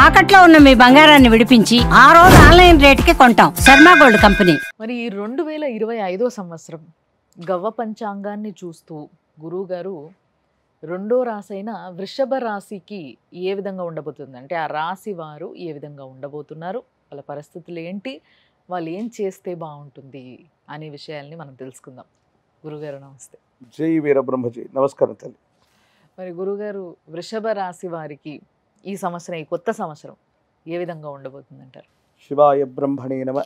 తాకట్లో ఉన్న మీ బంగారాన్ని విడిపించి ఆ రోజు ఆన్లైన్ రేటుకి కొంటాం. Sharma gold company. మరి ఈ 2025 సంవత్సరం గవ్వ పంచాంగాన్ని చూస్తూ గురువు గారు రెండో రాశైన వృషభ రాశికి ఏ విధంగా ఉండబోతుంది, అంటే ఆ రాశి వారు ఏ విధంగా ఉండబోతున్నారు, వాళ్ళ పరిస్థితులు ఏంటి, వాళ్ళు ఏం చేస్తే బాగుంటుంది అనే విషయాల్ని మనం తెలుసుకుందాం. గురుగారు నమస్తే. జై వీరబ్రహ్మజీ. నమస్కారం తల్లి. మరి గురుగారు వృషభ రాశి వారికి ఈ సంవత్సరం, ఈ కొత్త సంవత్సరం ఏ విధంగా ఉండబోతుంది అంటారు? శివాయ బ్రహ్మణే నమ,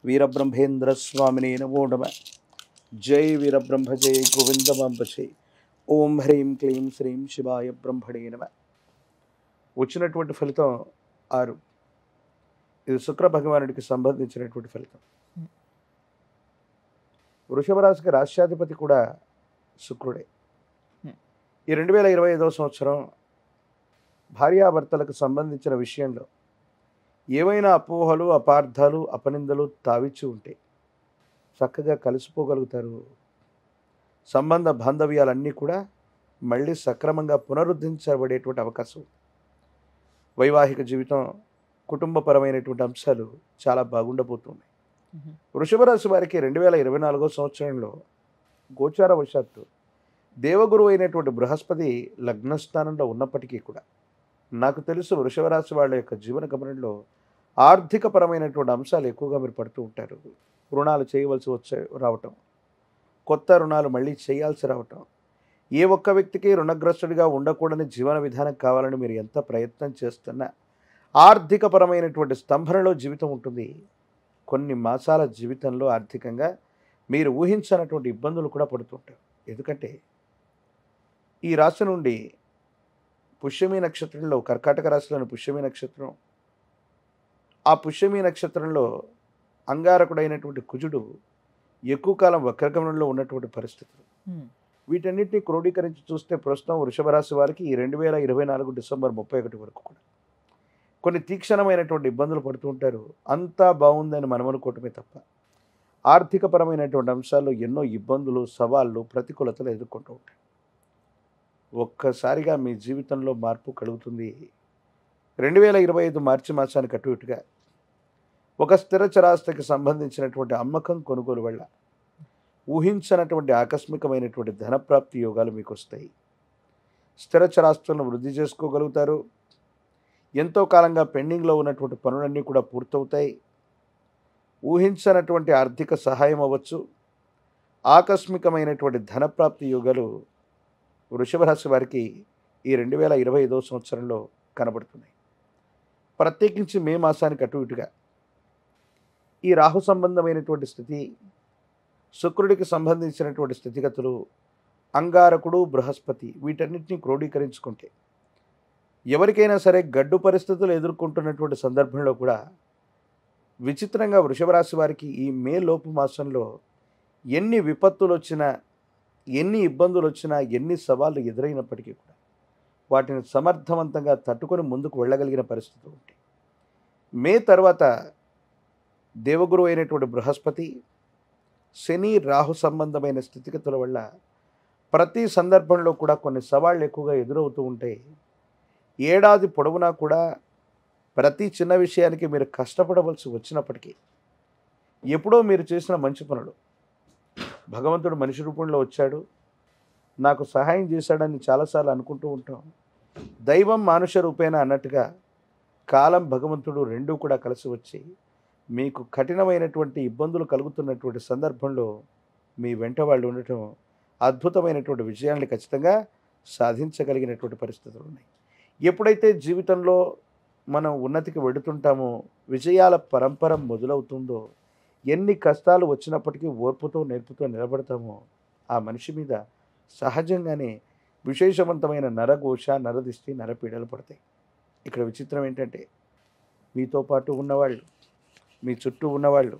వీరబ్రహ్మేంద్ర స్వామినే నమో నమ. జై వీరబ్రహ్మ జై గోవిందమాంబశే. ఓం హ్రీం క్లీం శ్రీం శివాయ బ్రహ్మణే నమ. వచ్చినటువంటి ఫలితం 6. ఇది శుక్ర భగవానుడికి సంబంధించినటువంటి ఫలితం. వృషభ రాశికి రాష్ట్రాధిపతి కూడా శుక్రుడే. ఈ 2025 సంవత్సరం భార్యాభర్తలకు సంబంధించిన విషయంలో ఏవైనా అపోహలు, అపార్థాలు, అపనిందలు తావిచ్చి ఉంటే చక్కగా కలిసిపోగలుగుతారు. సంబంధ బాంధవ్యాలన్నీ కూడా మళ్ళీ సక్రమంగా పునరుద్ధరించబడేటువంటి అవకాశం ఉంది. వైవాహిక జీవితం, కుటుంబపరమైనటువంటి అంశాలు చాలా బాగుండబోతున్నాయి. వృషభ రాశి వారికి 2024 సంవత్సరంలో గోచార వశాత్తు దేవగురు అయినటువంటి బృహస్పతి లగ్నస్థానంలో ఉన్నప్పటికీ కూడా నాకు తెలుసు వృషభ రాశి వాళ్ళ యొక్క జీవన గమనంలో ఆర్థికపరమైనటువంటి అంశాలు ఎక్కువగా మీరు పడుతూ ఉంటారు. రుణాలు చేయవలసి రావటం, కొత్త రుణాలు మళ్ళీ చేయాల్సి రావటం, ఏ ఒక్క వ్యక్తికి రుణగ్రస్తుడిగా ఉండకూడని జీవన విధానం కావాలని మీరు ఎంత ప్రయత్నం చేస్తున్నా ఆర్థికపరమైనటువంటి స్తంభనలో జీవితం ఉంటుంది. కొన్ని మాసాల జీవితంలో ఆర్థికంగా మీరు ఊహించనటువంటి ఇబ్బందులు కూడా పడుతుంటారు. ఎందుకంటే ఈ రాశి నుండి పుష్యమి నక్షత్రంలో, కర్కాటక రాశిలోని పుష్యమి నక్షత్రం, ఆ పుష్యమి నక్షత్రంలో అంగారకుడైనటువంటి కుజుడు ఎక్కువ కాలం వక్రగమనంలో ఉన్నటువంటి పరిస్థితులు. వీటన్నిటిని క్రోడీకరించి చూస్తే ప్రస్తుతం వృషభ రాశి వారికి ఈ 2024 డిసెంబర్ 31 వరకు కూడా కొన్ని తీక్షణమైనటువంటి ఇబ్బందులు పడుతూ ఉంటారు. అంతా బాగుందని మనం అనుకోవటమే తప్ప ఆర్థికపరమైనటువంటి అంశాల్లో ఎన్నో ఇబ్బందులు, సవాళ్ళు, ప్రతికూలతలు ఎదుర్కొంటూ ఉంటారు. ఒక్కసారిగా మీ జీవితంలో మార్పు కలుగుతుంది. 2025 మార్చి మాసానికి అటు ఇటుగా ఒక స్థిర చరాస్తికి సంబంధించినటువంటి అమ్మకం, కొనుగోలు వల్ల ఊహించనటువంటి ఆకస్మికమైనటువంటి ధనప్రాప్తి యోగాలు మీకు వస్తాయి. స్థిర చరాస్తులను వృద్ధి చేసుకోగలుగుతారు. ఎంతో కాలంగా పెండింగ్లో ఉన్నటువంటి పనులన్నీ కూడా పూర్తవుతాయి. ఊహించనటువంటి ఆర్థిక సహాయం అవ్వచ్చు. ఆకస్మికమైనటువంటి ధనప్రాప్తి యోగాలు వృషభ రాశి వారికి ఈ 2025 సంవత్సరంలో కనబడుతున్నాయి. ప్రత్యేకించి మే మాసానికి అటు ఇటుగా ఈ రాహు సంబంధమైనటువంటి స్థితి, శుక్రుడికి సంబంధించినటువంటి స్థితిగతులు, అంగారకుడు, బృహస్పతి, వీటన్నిటిని క్రోడీకరించుకుంటే ఎవరికైనా సరే గడ్డు పరిస్థితులు ఎదుర్కొంటున్నటువంటి సందర్భంలో కూడా విచిత్రంగా వృషభ రాశి వారికి ఈ మే లోపు మాసంలో ఎన్ని విపత్తులు వచ్చినా, ఎన్ని ఇబ్బందులు వచ్చినా, ఎన్ని సవాళ్ళు ఎదురైనప్పటికీ కూడా వాటిని సమర్థవంతంగా తట్టుకొని ముందుకు వెళ్ళగలిగిన పరిస్థితులు ఉంటాయి. మే తర్వాత దేవగురు అయినటువంటి బృహస్పతి, శని, రాహు సంబంధమైన స్థితిగతుల వల్ల ప్రతి సందర్భంలో కూడా కొన్ని సవాళ్ళు ఎక్కువగా ఎదురవుతూ ఉంటాయి. ఏడాది పొడవునా కూడా ప్రతి చిన్న విషయానికి మీరు కష్టపడవలసి వచ్చినప్పటికీ ఎప్పుడో మీరు చేసిన మంచి పనులు భగవంతుడు మనిషి రూపంలో వచ్చాడు, నాకు సహాయం చేశాడని చాలాసార్లు అనుకుంటూ ఉంటాం. దైవం మానుష రూపేణ అన్నట్టుగా కాలం, భగవంతుడు రెండూ కూడా కలిసి వచ్చి మీకు కఠినమైనటువంటి ఇబ్బందులు కలుగుతున్నటువంటి సందర్భంలో మీ వెంట వాళ్ళు ఉండటం, అద్భుతమైనటువంటి విజయాన్ని ఖచ్చితంగా సాధించగలిగినటువంటి పరిస్థితులు ఉన్నాయి. ఎప్పుడైతే జీవితంలో మనం ఉన్నతికి వెడుతుంటామో, విజయాల పరంపర మొదలవుతుందో, ఎన్ని కష్టాలు వచ్చినప్పటికీ ఓర్పుతో, నేర్పుతో నిలబడతామో ఆ మనిషి మీద సహజంగానే విశేషవంతమైన నరఘోష, నరదిష్టి, నరపీడలు పడతాయి. ఇక్కడ విచిత్రం ఏంటంటే మీతో పాటు ఉన్నవాళ్ళు, మీ చుట్టూ ఉన్నవాళ్ళు,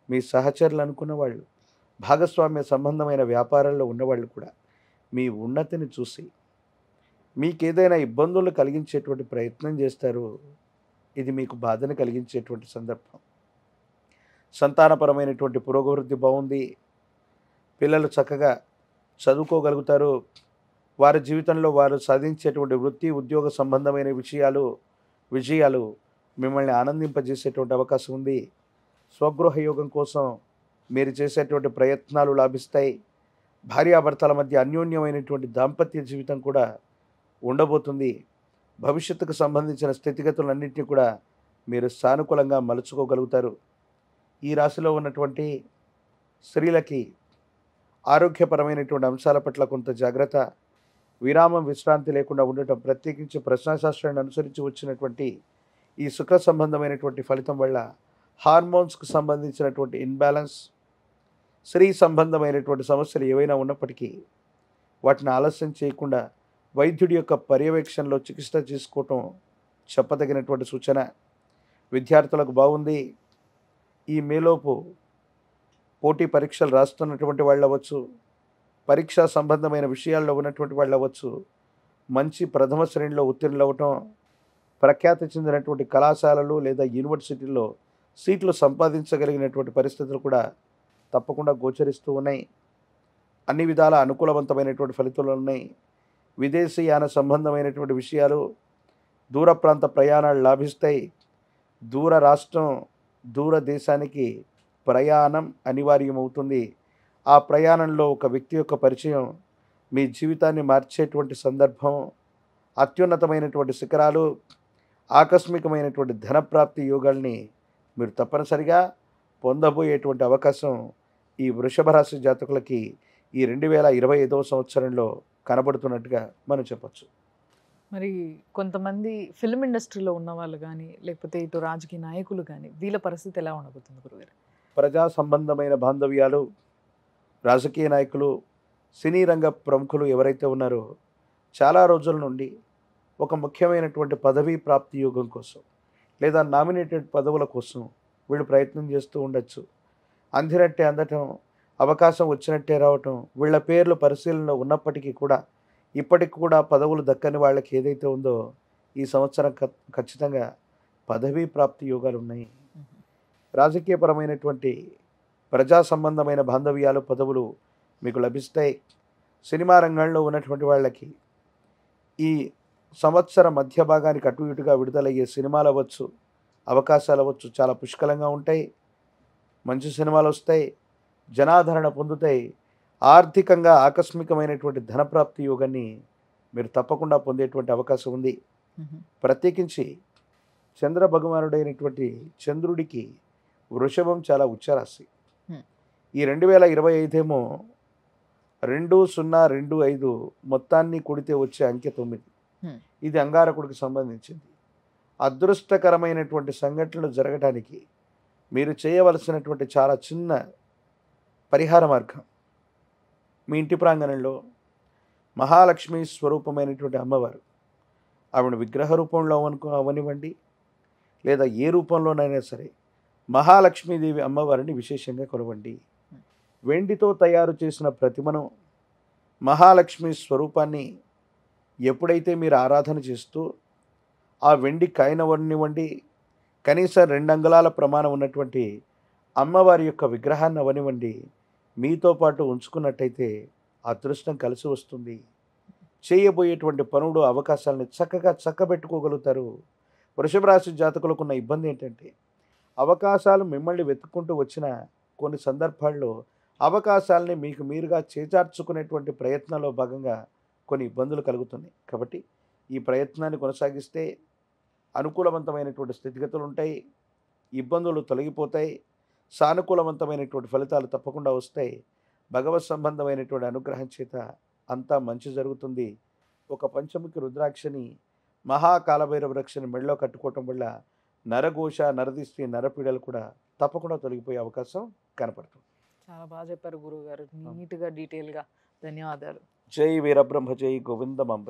మీ సహచరులు అనుకున్న వాళ్ళు, భాగస్వామ్య సంబంధమైన వ్యాపారాల్లో ఉన్నవాళ్ళు కూడా మీ ఉన్నతిని చూసి మీకేదైనా ఇబ్బందులు కలిగించేటువంటి ప్రయత్నం చేస్తారు. ఇది మీకు బాధను కలిగించేటువంటి సందర్భం. సంతానపరమైనటువంటి పురోగవృద్ధి బాగుంది. పిల్లలు చక్కగా చదువుకోగలుగుతారు. వారి జీవితంలో వారు సాధించేటువంటి వృత్తి, ఉద్యోగ సంబంధమైన విషయాలు విజయాలు మిమ్మల్ని ఆనందింపజేసేటువంటి అవకాశం ఉంది. స్వగృహ యోగం కోసం మీరు చేసేటువంటి ప్రయత్నాలు లాభిస్తాయి. భార్యాభర్తల మధ్య అన్యోన్యమైనటువంటి దాంపత్య జీవితం కూడా ఉండబోతుంది. భవిష్యత్తుకు సంబంధించిన స్థితిగతులన్నింటినీ కూడా మీరు సానుకూలంగా మలుచుకోగలుగుతారు. ఈ రాశిలో ఉన్నటువంటి స్త్రీలకి ఆరోగ్యపరమైనటువంటి అంశాల పట్ల కొంత జాగ్రత్త, విరామం, విశ్రాంతి లేకుండా ఉండటం, ప్రత్యేకించి ప్రశ్నాశాస్త్రాన్ని అనుసరించి వచ్చినటువంటి ఈ సుఖ సంబంధమైనటువంటి ఫలితం వల్ల హార్మోన్స్కు సంబంధించినటువంటి ఇన్బ్యాలెన్స్, స్త్రీ సంబంధమైనటువంటి సమస్యలు ఏవైనా ఉన్నప్పటికీ వాటిని ఆలస్యం చేయకుండా వైద్యుడి యొక్క పర్యవేక్షణలో చికిత్స చేసుకోవటం చెప్పదగినటువంటి సూచన. విద్యార్థులకు బాగుంది. ఈ మేలోపు పోటీ పరీక్షలు రాస్తున్నటువంటి వాళ్ళు అవ్వచ్చు, పరీక్షా సంబంధమైన విషయాల్లో ఉన్నటువంటి వాళ్ళు అవ్వచ్చు, మంచి ప్రథమ శ్రేణిలో ఉత్తీర్ణులు అవ్వటం, ప్రఖ్యాతి చెందినటువంటి కళాశాలలు లేదా యూనివర్సిటీల్లో సీట్లు సంపాదించగలిగినటువంటి పరిస్థితులు కూడా తప్పకుండా గోచరిస్తూ ఉన్నాయి. అన్ని విధాల అనుకూలవంతమైనటువంటి ఫలితాలు ఉన్నాయి. విదేశీయాన సంబంధమైనటువంటి విషయాలు, దూర ప్రాంత ప్రయాణాలు లాభిస్తాయి. దూర రాష్ట్రం, దూర దేశానికి ప్రయాణం అనివార్యమవుతుంది. ఆ ప్రయాణంలో ఒక వ్యక్తి యొక్క పరిచయం మీ జీవితాన్ని మార్చేటువంటి సందర్భం, అత్యున్నతమైనటువంటి శిఖరాలు, ఆకస్మికమైనటువంటి ధనప్రాప్తి యోగాల్ని మీరు తప్పనిసరిగా పొందబోయేటువంటి అవకాశం ఈ వృషభ రాశి జాతకులకి ఈ 2025వ సంవత్సరంలో కనబడుతున్నట్టుగా మనం చెప్పచ్చు. మరి కొంతమంది ఫిల్మ్ ఇండస్ట్రీలో ఉన్న వాళ్ళు కానీ, లేకపోతే ఇటు రాజకీయ నాయకులు కానీ, వీళ్ళ పరిస్థితి ఎలా ఉండబోతుంది గురుగారు? ప్రజా సంబంధమైన బాంధవ్యాలు, రాజకీయ నాయకులు, సినీ రంగ ప్రముఖులు ఎవరైతే ఉన్నారో చాలా రోజుల నుండి ఒక ముఖ్యమైనటువంటి పదవీ ప్రాప్తి యోగం కోసం లేదా నామినేటెడ్ పదవుల కోసం వీళ్ళు ప్రయత్నం చేస్తూ ఉండొచ్చు. అందినట్టే అందటం, అవకాశం వచ్చినట్టే రావటం, వీళ్ళ పేర్లు పరిశీలనలో ఉన్నప్పటికీ కూడా ఇప్పటికి కూడా పదవులు దక్కని వాళ్ళకి ఏదైతే ఉందో ఈ సంవత్సరం ఖచ్చితంగా పదవీ ప్రాప్తి యోగాలు ఉన్నాయి. రాజకీయపరమైనటువంటి ప్రజా సంబంధమైన బాంధవ్యాలు, పదవులు మీకు లభిస్తాయి. సినిమా రంగంలో ఉన్నటువంటి వాళ్ళకి ఈ సంవత్సర మధ్య భాగానికి అటు ఇటుగా విడుదలయ్యే సినిమాలు అవ్వచ్చు, అవకాశాలు అవ్వచ్చు, చాలా పుష్కలంగా ఉంటాయి. మంచి సినిమాలు వస్తాయి, జనాదరణ పొందుతాయి. ఆర్థికంగా ఆకస్మికమైనటువంటి ధనప్రాప్తి యోగాన్ని మీరు తప్పకుండా పొందేటువంటి అవకాశం ఉంది. ప్రత్యేకించి చంద్ర భగవానుడైనటువంటి చంద్రుడికి వృషభం చాలా ఉచ్చరాశి. ఈ 2025 ఏమో 2025 మొత్తాన్ని కూడితే వచ్చే అంకె 9. ఇది అంగారకుడికి సంబంధించింది. అదృష్టకరమైనటువంటి సంఘటనలు జరగడానికి మీరు చేయవలసినటువంటి చాలా చిన్న పరిహార మార్గం, మీ ఇంటి ప్రాంగణంలో మహాలక్ష్మి స్వరూపమైనటువంటి అమ్మవారు, ఆవిడ విగ్రహ రూపంలో అవనివ్వండి లేదా ఏ రూపంలోనైనా సరే మహాలక్ష్మీదేవి అమ్మవారిని విశేషంగా కొలవండి. వెండితో తయారు చేసిన ప్రతిమను, మహాలక్ష్మి స్వరూపాన్ని ఎప్పుడైతే మీరు ఆరాధన చేస్తూ ఆ వెండి కాయనవనివ్వండి, కనీసం 2 అంగుళాల ప్రమాణం ఉన్నటువంటి అమ్మవారి యొక్క విగ్రహాన్ని అవనివ్వండి, మీతో పాటు ఉంచుకున్నట్టయితే అదృష్టం కలిసి వస్తుంది. చేయబోయేటువంటి పనులు, అవకాశాలను చక్కగా చక్కబెట్టుకోగలుగుతారు. వృషభ రాశి జాతకులకు ఉన్న ఇబ్బంది ఏంటంటే అవకాశాలు మిమ్మల్ని వెతుక్కుంటూ వచ్చిన కొన్ని సందర్భాల్లో అవకాశాలని మీకు మీరుగా చేజార్చుకునేటువంటి ప్రయత్నంలో భాగంగా కొన్ని ఇబ్బందులు కలుగుతున్నాయి. కాబట్టి ఈ ప్రయత్నాన్ని కొనసాగిస్తే అనుకూలవంతమైనటువంటి స్థితిగతులు ఉంటాయి, ఇబ్బందులు తొలగిపోతాయి, సానుకూలవంతమైనటువంటి ఫలితాలు తప్పకుండా వస్తాయి. భగవత్ సంబంధమైనటువంటి అనుగ్రహం చేత అంతా మంచి జరుగుతుంది. ఒక పంచముఖి రుద్రాక్షని, మహాకాలభైరవ వృక్షని మెడలో కట్టుకోవటం వల్ల నరఘోష, నరదిష్టి, నరపీడలు కూడా తప్పకుండా తొలగిపోయే అవకాశం కనపడుతుంది. చాలా బాగా చెప్పారు గురువు గారు, నీట్గా డీటెయిల్గా. ధన్యవాదాలు. జై వీరబ్రహ్మ, జై గోవిందమాంబ.